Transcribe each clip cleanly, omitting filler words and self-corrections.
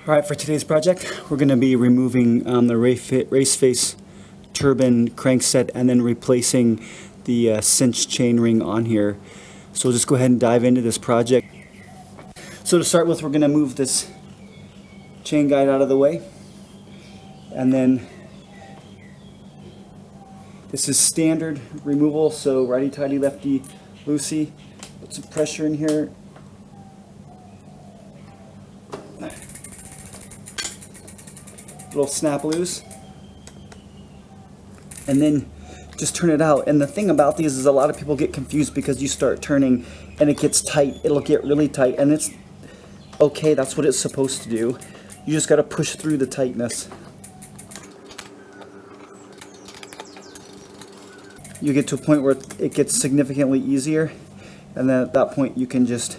Alright, for today's project, we're going to be removing the race face turbine crankset and then replacing the cinch chainring on here. So we'll just go ahead and dive into this project. So to start with, we're going to move this chain guide out of the way. And then this is standard removal, so righty-tighty, lefty-loosey. Put some pressure in here. Little snap loose, and then just turn it out. And the thing about these is a lot of people get confused because you start turning and it gets tight. It'll get really tight, and it's okay, that's what it's supposed to do. You just got to push through the tightness. You get to a point where it gets significantly easier, and then at that point you can just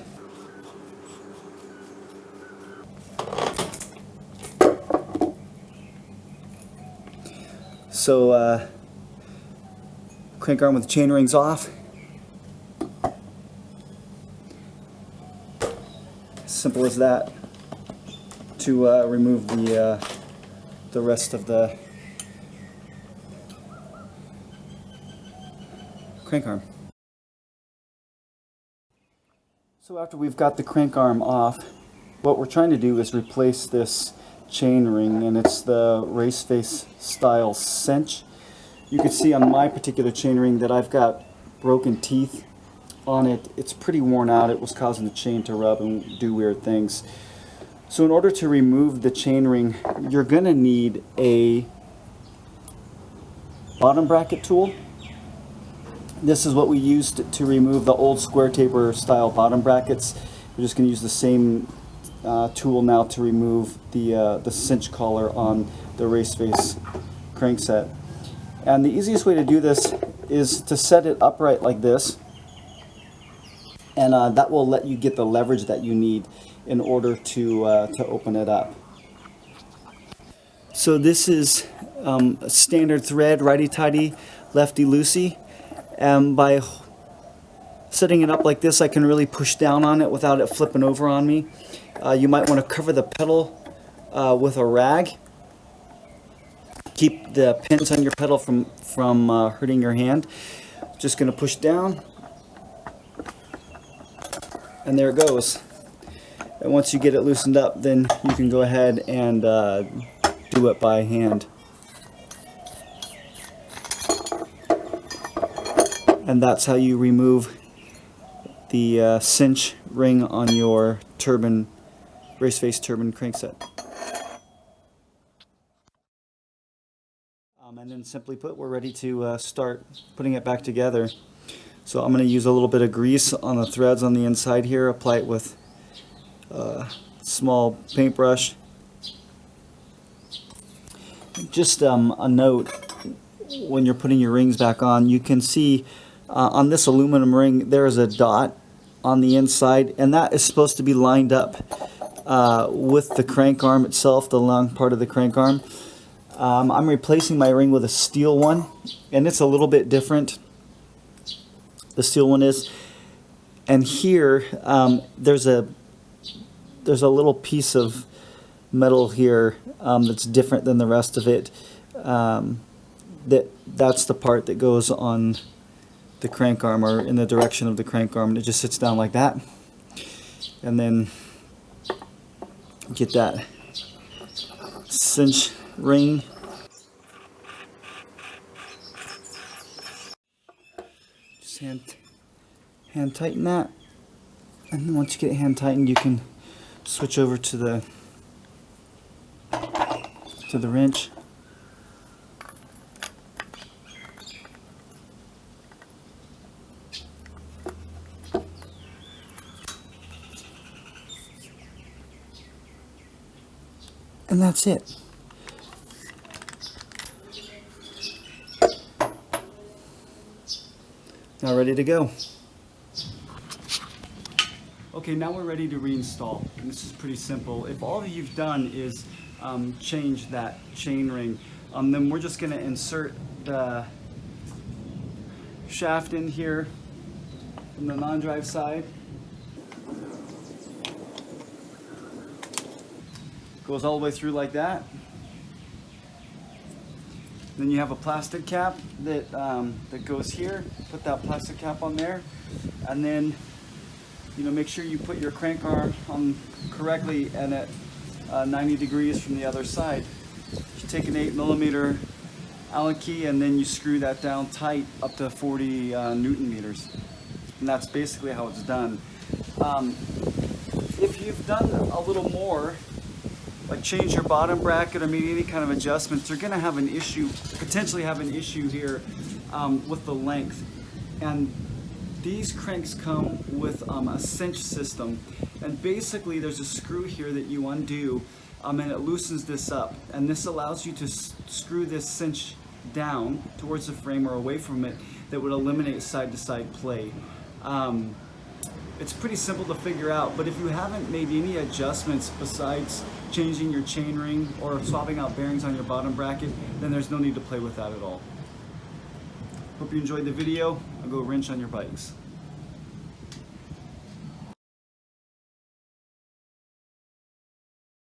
crank arm with the chain rings off. Simple as that to remove the rest of the crank arm. So after we've got the crank arm off, what we're trying to do is replace this chain ring, and it's the race face style cinch. You can see on my particular chain ring that I've got broken teeth on it. It's pretty worn out. It was causing the chain to rub and do weird things. So in order to remove the chain ring, you're going to need a bottom bracket tool. This is what we used to remove the old square taper style bottom brackets. We're just going to use the same tool now to remove the cinch collar on the race face crankset. And the easiest way to do this is to set it upright like this, and that will let you get the leverage that you need in order to open it up. So this is a standard thread, righty-tighty, lefty-loosey, and by setting it up like this, I can really push down on it without it flipping over on me. You might want to cover the pedal with a rag. Keep the pins on your pedal from hurting your hand. Just going to push down, and there it goes. And once you get it loosened up, then you can go ahead and do it by hand. And that's how you remove the cinch ring on your turbine, race face turbine crankset. And then simply put, we're ready to start putting it back together. So I'm going to use a little bit of grease on the threads on the inside here, apply it with a small paintbrush. Just a note, when you're putting your rings back on, you can see on this aluminum ring there is a dot on the inside, and that is supposed to be lined up with the crank arm itself, the long part of the crank arm. I'm replacing my ring with a steel one, and it's a little bit different. The steel one is, and here there's a little piece of metal here that's different than the rest of it. That's the part that goes on the crank arm, or in the direction of the crank arm. It just sits down like that, and then get that cinch ring. Just hand tighten that, and then once you get it hand tightened, you can switch over to the wrench. And that's it. Now ready to go. Okay, now we're ready to reinstall. And this is pretty simple. If all you've done is change that chain ring, then we're just going to insert the shaft in here from the non-drive side. Goes all the way through like that. Then you have a plastic cap that that goes here. Put that plastic cap on there, and then make sure you put your crank arm on correctly and at 90 degrees from the other side. You take an 8mm Allen key and then you screw that down tight up to 40 Newton meters, and that's basically how it's done. If you've done a little more, like change your bottom bracket or made any kind of adjustments, you're going to have an issue, potentially have an issue here with the length. And these cranks come with a cinch system, and basically there's a screw here that you undo, and it loosens this up, and this allows you to screw this cinch down towards the frame or away from it. That would eliminate side-to-side play. It's pretty simple to figure out, but if you haven't made any adjustments besides changing your chainring or swapping out bearings on your bottom bracket, then there's no need to play with that at all. Hope you enjoyed the video. I'll go wrench on your bikes.